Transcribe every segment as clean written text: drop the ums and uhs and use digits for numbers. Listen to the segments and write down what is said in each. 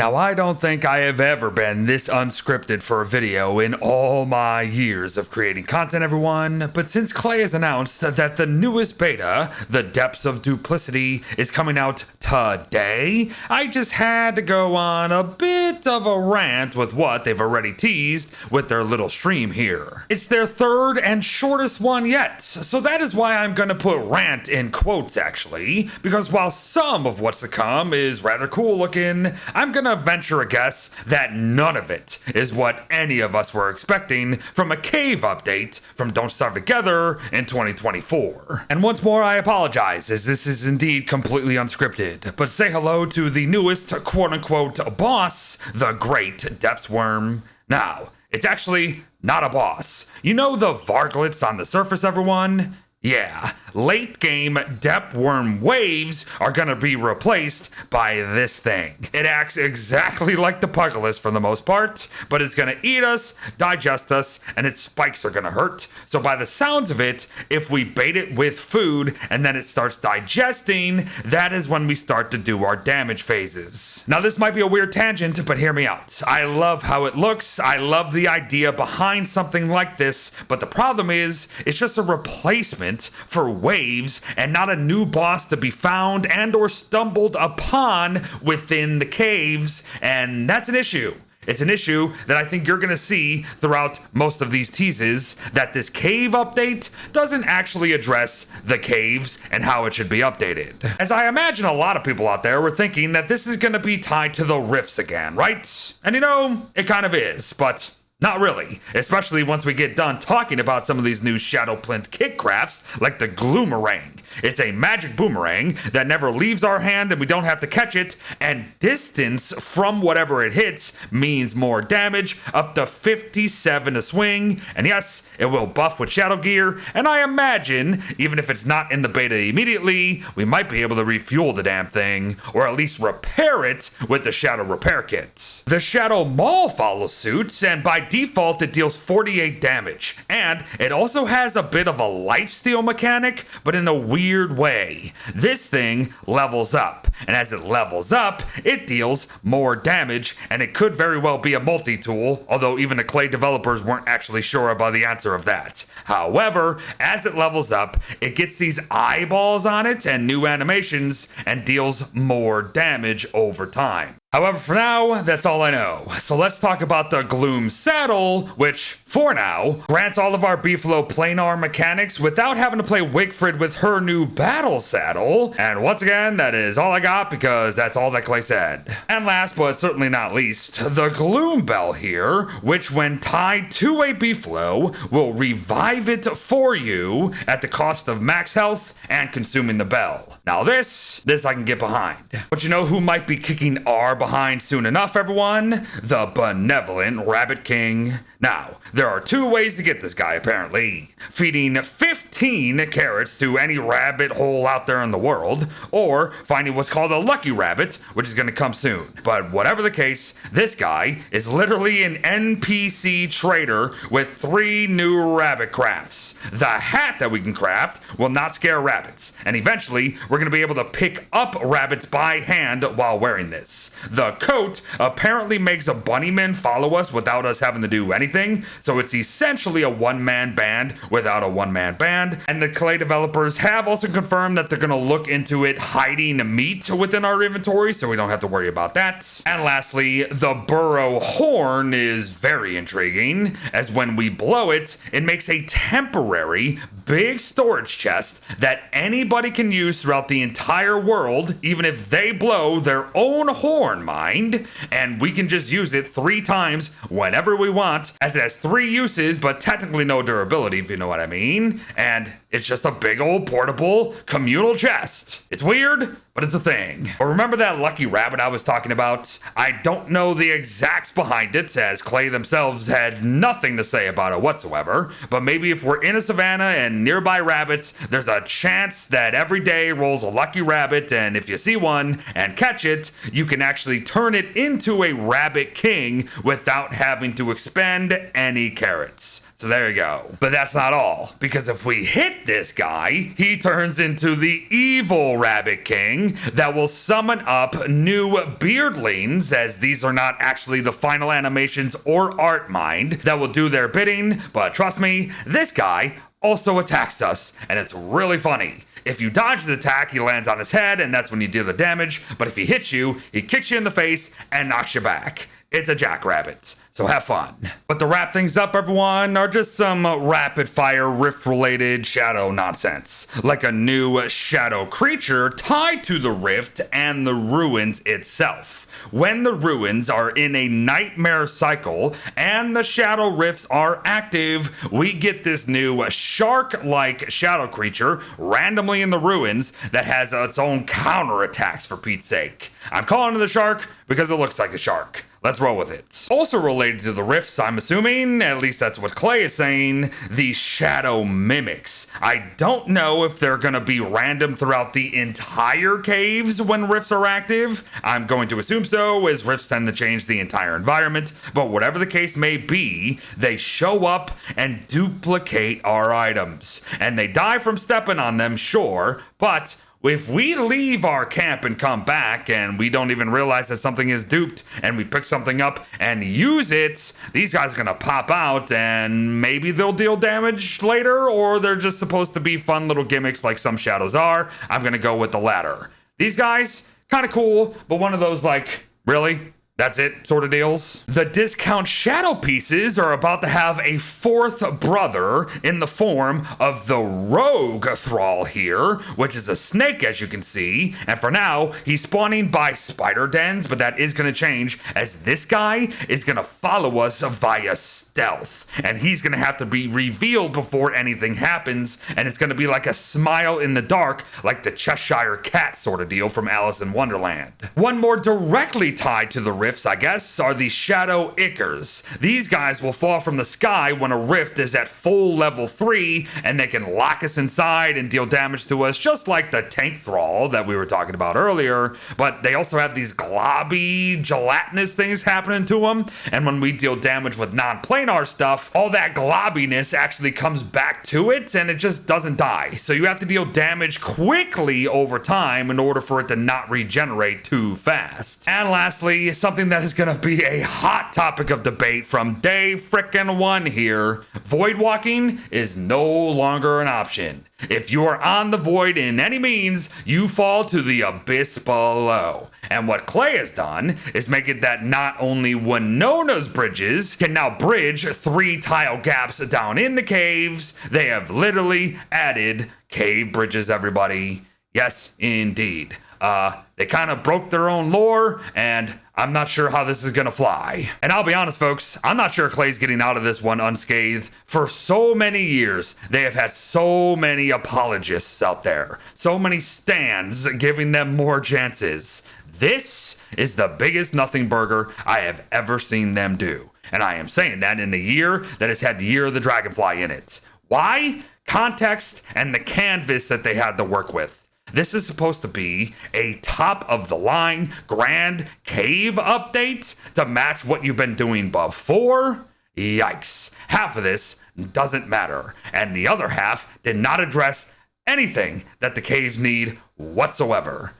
Now, I don't think I have ever been this unscripted for a video in all my years of creating content, everyone, but since Klei has announced that the newest beta, The Depths of Duplicity, is coming out today, I just had to go on a bit of a rant with what they've already teased with their little stream here. It's their third and shortest one yet, so that is why I'm gonna put rant in quotes actually, because while some of what's to come is rather cool looking, I'm gonna venture a guess that none of it is what any of us were expecting from a cave update from Don't Starve Together in 2024. And once more, I apologize, as this is indeed completely unscripted, but say hello to the newest quote-unquote boss, the Great Depth Worm. Now, it's actually not a boss. You know the varglets on the surface, everyone? Yeah, late game depth worm waves are gonna be replaced by this thing. It acts exactly like the Pugilist for the most part, but it's gonna eat us, digest us, and its spikes are gonna hurt. So by the sounds of it, if we bait it with food and then it starts digesting, that is when we start to do our damage phases. Now this might be a weird tangent, but hear me out. I love how it looks, I love the idea behind something like this, but the problem is, it's just a replacement for waves and not a new boss to be found and or stumbled upon within the caves, and that's an issue. It's an issue that I think you're gonna see throughout most of these teases, that this cave update doesn't actually address the caves and how it should be updated. As I imagine a lot of people out there were thinking that this is gonna be tied to the rifts again, right? And you know, it kind of is, but not really, especially once we get done talking about some of these new Shadow Plint kit crafts, like the Gloomerang. It's a magic boomerang that never leaves our hand and we don't have to catch it, and distance from whatever it hits means more damage, up to 57 a swing, and yes, it will buff with Shadow Gear, and I imagine, even if it's not in the beta immediately, we might be able to refuel the damn thing, or at least repair it with the Shadow Repair Kit. The Shadow Maul follows suit, and by default it deals 48 damage, and it also has a bit of a lifesteal mechanic, but in a weird way. This thing levels up, and as it levels up, it deals more damage, and it could very well be a multi-tool, although even the Klei developers weren't actually sure about the answer of that. However, as it levels up, it gets these eyeballs on it and new animations, and deals more damage over time. However, for now, that's all I know. So let's talk about the Gloom Saddle, which, for now, grants all of our Beefalo planar mechanics without having to play Wigfrid with her new battle saddle. And once again, that is all I got because that's all that Klei said. And last but certainly not least, the Gloom Bell here, which when tied to a Beefalo, will revive it for you at the cost of max health and consuming the bell. Now this I can get behind. But you know who might be kicking our behind soon enough, everyone? The benevolent Rabbit King. Now, there are two ways to get this guy, apparently. Feeding 15 carrots to any rabbit hole out there in the world, or finding what's called a lucky rabbit, which is gonna come soon. But whatever the case, this guy is literally an NPC trader with 3 new rabbit crafts. The hat that we can craft will not scare rabbits, and eventually we're gonna be able to pick up rabbits by hand while wearing this. The coat apparently makes a bunnyman follow us without us having to do anything, so it's essentially a one-man band without a one-man band, and the Klei developers have also confirmed that they're gonna look into it hiding meat within our inventory, so we don't have to worry about that. And lastly, the burrow horn is very intriguing, as when we blow it, it makes a temporary big storage chest that anybody can use throughout the entire world, even if they blow their own horn, mind, and we can just use it 3 times whenever we want, as it has 3 uses, but technically no durability, if you know what I mean, and it's just a big old portable communal chest. It's weird, but it's a thing. But remember that lucky rabbit I was talking about? I don't know the exacts behind it, as Klei themselves had nothing to say about it whatsoever, but maybe if we're in a savannah and nearby rabbits, there's a chance that every day rolls a lucky rabbit, and if you see one and catch it, you can actually turn it into a rabbit king without having to expend any carrots. So there you go. But that's not all, because if we hit hit this guy, he turns into the evil Rabbit King that will summon up new beardlings, as these are not actually the final animations or art mind, that will do their bidding. But trust me, this guy also attacks us, and it's really funny. If you dodge his attack, he lands on his head, and that's when you deal the damage. But if he hits you, he kicks you in the face and knocks you back. It's a jackrabbit, so have fun. But to wrap things up, everyone, are just some rapid-fire rift-related shadow nonsense. Like a new shadow creature tied to the rift and the ruins itself. When the ruins are in a nightmare cycle and the shadow rifts are active, we get this new shark-like shadow creature randomly in the ruins that has its own counterattacks, for Pete's sake. I'm calling it the shark because it looks like a shark. Let's roll with it. Also related to the rifts, I'm assuming, at least that's what Klei is saying, the shadow mimics. I don't know if they're gonna be random throughout the entire caves when rifts are active. I'm going to assume so, as rifts tend to change the entire environment, but whatever the case may be, they show up and duplicate our items. And they die from stepping on them, sure, but if we leave our camp and come back and we don't even realize that something is duped and we pick something up and use it, these guys are gonna pop out and maybe they'll deal damage later, or they're just supposed to be fun little gimmicks like some shadows are. I'm gonna go with the latter. These guys, kind of cool, but one of those like, really? That's it sort of deals. The discount shadow pieces are about to have a fourth brother in the form of the rogue thrall here, which is a snake, as you can see. And for now, he's spawning by spider dens, but that is going to change, as this guy is going to follow us via stealth. And he's going to have to be revealed before anything happens. And it's going to be like a smile in the dark, like the Cheshire Cat sort of deal from Alice in Wonderland. One more directly tied to the rifts, I guess, are the shadow ichors. These guys will fall from the sky when a rift is at full level 3, and they can lock us inside and deal damage to us, just like the tank thrall that we were talking about earlier. But they also have these globby, gelatinous things happening to them, and when we deal damage with non-planar stuff, all that globbiness actually comes back to it, and it just doesn't die. So you have to deal damage quickly over time in order for it to not regenerate too fast. And lastly, something that is going to be a hot topic of debate from day frickin' one here. Void walking is no longer an option. If you are on the void in any means, you fall to the abyss below. And what Klei has done is make it that not only Winona's bridges can now bridge 3 tile gaps down in the caves, they have literally added cave bridges, everybody. Yes, indeed. They kind of broke their own lore, and I'm not sure how this is gonna fly. And I'll be honest, folks, I'm not sure Klei's getting out of this one unscathed. For so many years, they have had so many apologists out there, so many stands giving them more chances. This is the biggest nothing burger I have ever seen them do. And I am saying that in a year that has had the Year of the Dragonfly in it. Why? Context and the canvas that they had to work with. This is supposed to be a top-of-the-line grand cave update to match what you've been doing before? Yikes. Half of this doesn't matter, and the other half did not address anything that the caves need whatsoever.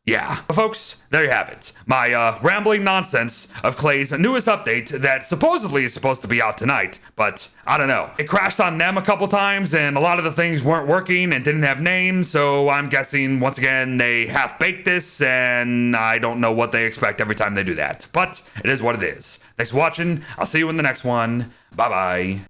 Yeah. But folks, there you have it. My rambling nonsense of Klei's newest update that supposedly is supposed to be out tonight, but I don't know. It crashed on them a couple times, and a lot of the things weren't working and didn't have names, so I'm guessing, once again, they half-baked this, and I don't know what they expect every time they do that. But it is what it is. Thanks for watching. I'll see you in the next one. Bye-bye.